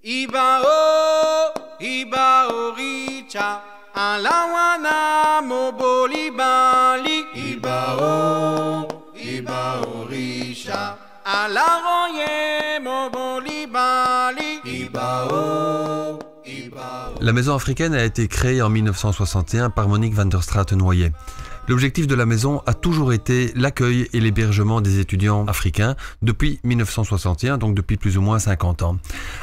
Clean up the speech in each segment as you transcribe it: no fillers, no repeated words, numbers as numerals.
Ibao, Ibao richa, alawana moboli bali. Ibao, Ibao richa, alaroye moboli bali. Ibao, Ibao. La maison africaine a été créée en 1961 par Monique van der Straten-Noyer. L'objectif de la maison a toujours été l'accueil et l'hébergement des étudiants africains depuis 1961, donc depuis plus ou moins 50 ans.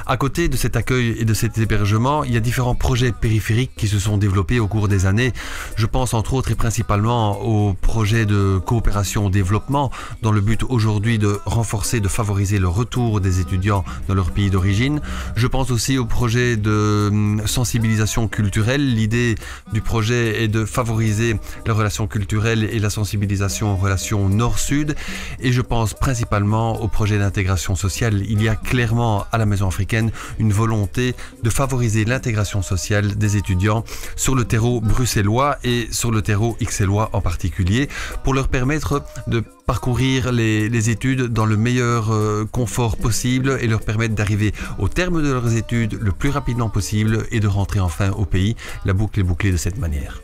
À côté de cet accueil et de cet hébergement, il y a différents projets périphériques qui se sont développés au cours des années. Je pense entre autres et principalement aux projets de coopération au développement dans le but aujourd'hui de renforcer, de favoriser le retour des étudiants dans leur pays d'origine. Je pense aussi aux projets de sensibilisation culturelle. L'idée du projet est de favoriser les relations culturelle et la sensibilisation aux relations nord-sud, et je pense principalement au projet d'intégration sociale. Il y a clairement à la Maison africaine une volonté de favoriser l'intégration sociale des étudiants sur le terreau bruxellois et sur le terreau ixellois en particulier, pour leur permettre de parcourir les études dans le meilleur confort possible et leur permettre d'arriver au terme de leurs études le plus rapidement possible et de rentrer enfin au pays. La boucle est bouclée de cette manière.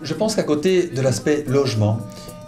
Je pense qu'à côté de l'aspect logement,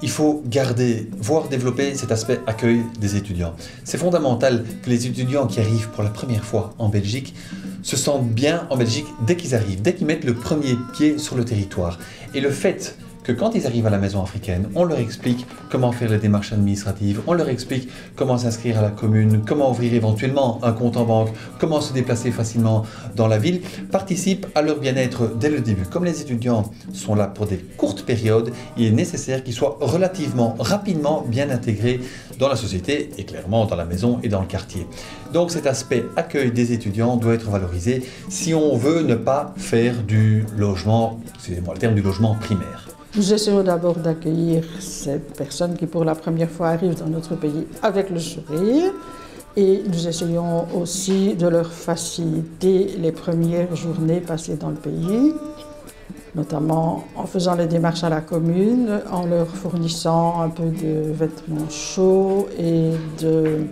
il faut garder, voire développer cet aspect accueil des étudiants. C'est fondamental que les étudiants qui arrivent pour la première fois en Belgique se sentent bien en Belgique dès qu'ils arrivent, dès qu'ils mettent le premier pied sur le territoire. Et le fait que quand ils arrivent à la Maison africaine, on leur explique comment faire les démarches administratives, on leur explique comment s'inscrire à la commune, comment ouvrir éventuellement un compte en banque, comment se déplacer facilement dans la ville, participe à leur bien-être dès le début. Comme les étudiants sont là pour des courtes périodes, il est nécessaire qu'ils soient relativement rapidement bien intégrés dans la société et clairement dans la maison et dans le quartier. Donc cet aspect accueil des étudiants doit être valorisé si on veut ne pas faire du logement, excusez-moi le terme, du logement primaire. Nous essayons d'abord d'accueillir ces personnes qui pour la première fois arrivent dans notre pays avec le sourire, et nous essayons aussi de leur faciliter les premières journées passées dans le pays, notamment en faisant les démarches à la commune, en leur fournissant un peu de vêtements chauds et de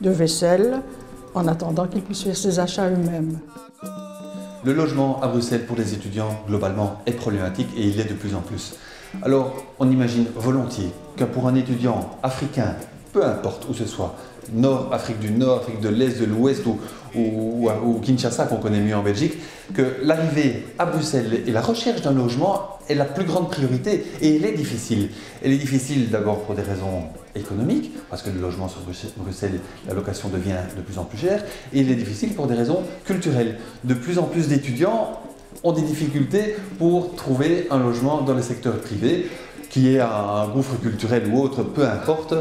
vaisselle, en attendant qu'ils puissent faire ces achats eux-mêmes. Le logement à Bruxelles pour les étudiants, globalement, est problématique et il l'est de plus en plus. Alors, on imagine volontiers que pour un étudiant africain, peu importe où ce soit, Nord, Afrique du Nord, Afrique de l'Est, de l'Ouest ou Kinshasa, qu'on connaît mieux en Belgique, que l'arrivée à Bruxelles et la recherche d'un logement est la plus grande priorité et elle est difficile. Elle est difficile d'abord pour des raisons économiques, parce que le logement sur Bruxelles, la location devient de plus en plus chère, et il est difficile pour des raisons culturelles. De plus en plus d'étudiants ont des difficultés pour trouver un logement dans le secteur privé, qui est un gouffre culturel ou autre, peu importe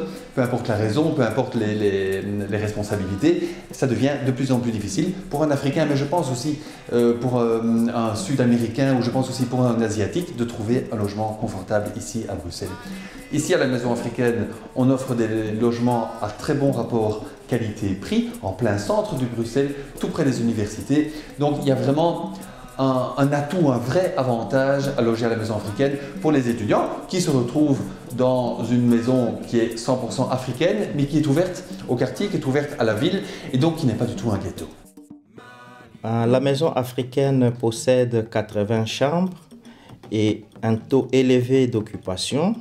la raison, peu importe les responsabilités, ça devient de plus en plus difficile pour un Africain, mais je pense aussi pour un Sud-Américain ou je pense aussi pour un Asiatique de trouver un logement confortable ici à Bruxelles. Ici à la Maison africaine, on offre des logements à très bon rapport qualité-prix, en plein centre de Bruxelles, tout près des universités, donc il y a vraiment un atout, un vrai avantage à loger à la Maison africaine pour les étudiants qui se retrouvent dans une maison qui est 100% africaine, mais qui est ouverte au quartier, qui est ouverte à la ville et donc qui n'est pas du tout un ghetto. La Maison africaine possède 80 chambres et un taux élevé d'occupation,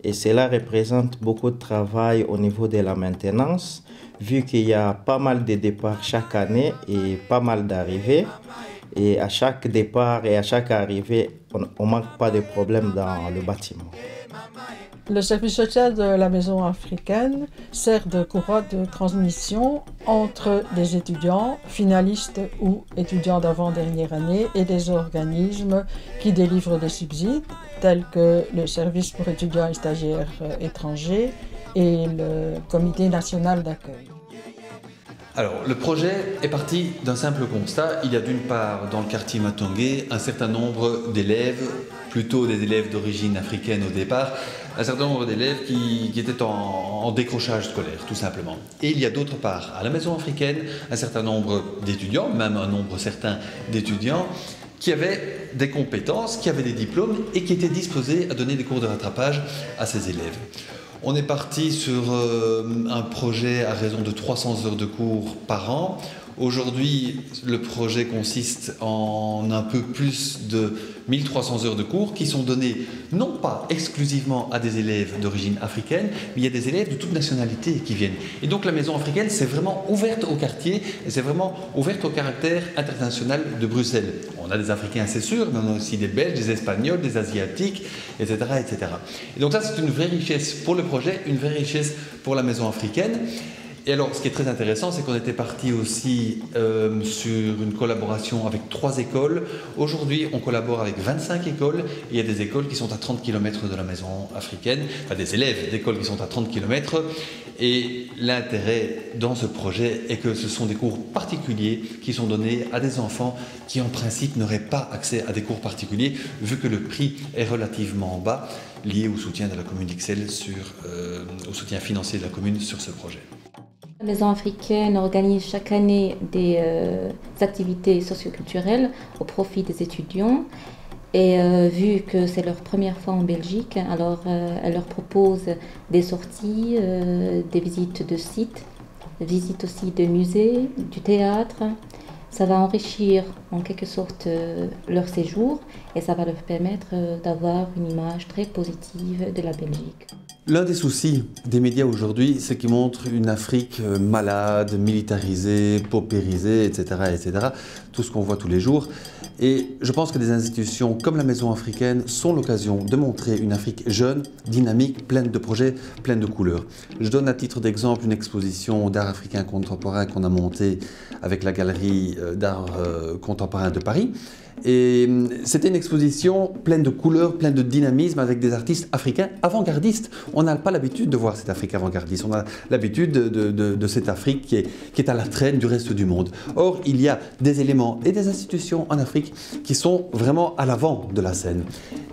et cela représente beaucoup de travail au niveau de la maintenance, vu qu'il y a pas mal de départs chaque année et pas mal d'arrivées. Et à chaque départ et à chaque arrivée, on ne manque pas de problèmes dans le bâtiment. Le service social de la Maison africaine sert de courroie de transmission entre des étudiants, finalistes ou étudiants d'avant-dernière année, et des organismes qui délivrent des subsides, tels que le service pour étudiants et stagiaires étrangers et le comité national d'accueil. Alors, le projet est parti d'un simple constat. Il y a d'une part, dans le quartier Matongé, un certain nombre d'élèves, plutôt des élèves d'origine africaine au départ, un certain nombre d'élèves qui étaient en décrochage scolaire, tout simplement. Et il y a d'autre part, à la Maison africaine, un certain nombre d'étudiants, même un nombre certain d'étudiants, qui avaient des compétences, qui avaient des diplômes et qui étaient disposés à donner des cours de rattrapage à ces élèves. On est parti sur un projet à raison de 300 heures de cours par an. Aujourd'hui, le projet consiste en un peu plus de 1300 heures de cours qui sont données non pas exclusivement à des élèves d'origine africaine, mais il y a des élèves de toute nationalité qui viennent. Et donc la maison africaine, c'est vraiment ouverte au quartier et c'est vraiment ouverte au caractère international de Bruxelles. On a des Africains, c'est sûr, mais on a aussi des Belges, des Espagnols, des Asiatiques, etc., etc. Et donc ça, c'est une vraie richesse pour le projet, une vraie richesse pour la maison africaine. Et alors, ce qui est très intéressant, c'est qu'on était parti aussi sur une collaboration avec 3 écoles. Aujourd'hui, on collabore avec 25 écoles. Il y a des écoles qui sont à 30 km de la maison africaine, enfin des élèves d'écoles qui sont à 30 km. Et l'intérêt dans ce projet est que ce sont des cours particuliers qui sont donnés à des enfants qui, en principe, n'auraient pas accès à des cours particuliers, vu que le prix est relativement bas, lié au soutien de la commune d'Ixelles, au soutien financier de la commune sur ce projet. La maison africaine organise chaque année des activités socioculturelles au profit des étudiants. Et vu que c'est leur première fois en Belgique, alors elle leur propose des sorties, des visites de sites, visites aussi de musées, du théâtre. Ça va enrichir en quelque sorte leur séjour et ça va leur permettre d'avoir une image très positive de la Belgique. L'un des soucis des médias aujourd'hui, c'est qu'ils montrent une Afrique malade, militarisée, paupérisée, etc., etc. Tout ce qu'on voit tous les jours. Et je pense que des institutions comme la Maison africaine sont l'occasion de montrer une Afrique jeune, dynamique, pleine de projets, pleine de couleurs. Je donne à titre d'exemple une exposition d'art africain contemporain qu'on a montée avec la Galerie d'art contemporain de Paris. Et c'était une exposition pleine de couleurs, pleine de dynamisme avec des artistes africains avant-gardistes. On n'a pas l'habitude de voir cette Afrique avant-gardiste, on a l'habitude de cette Afrique qui est à la traîne du reste du monde. Or, il y a des éléments et des institutions en Afrique qui sont vraiment à l'avant de la scène.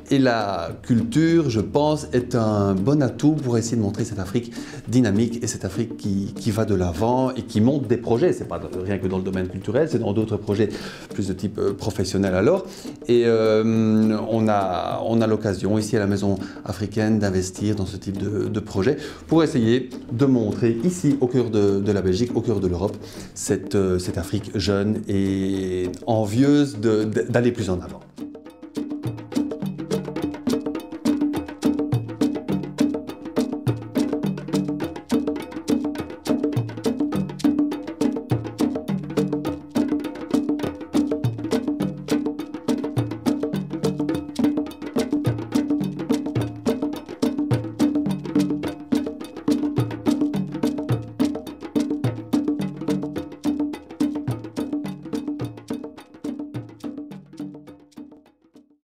Et la culture, je pense, est un bon atout pour essayer de montrer cette Afrique dynamique et cette Afrique qui va de l'avant et qui monte des projets. Ce n'est pas rien que dans le domaine culturel, c'est dans d'autres projets plus de type professionnel alors. Et on a l'occasion ici à la Maison africaine d'investir dans ce type de projet pour essayer de montrer ici au cœur de la Belgique, au cœur de l'Europe, cette Afrique jeune et envieuse d'aller plus en avant.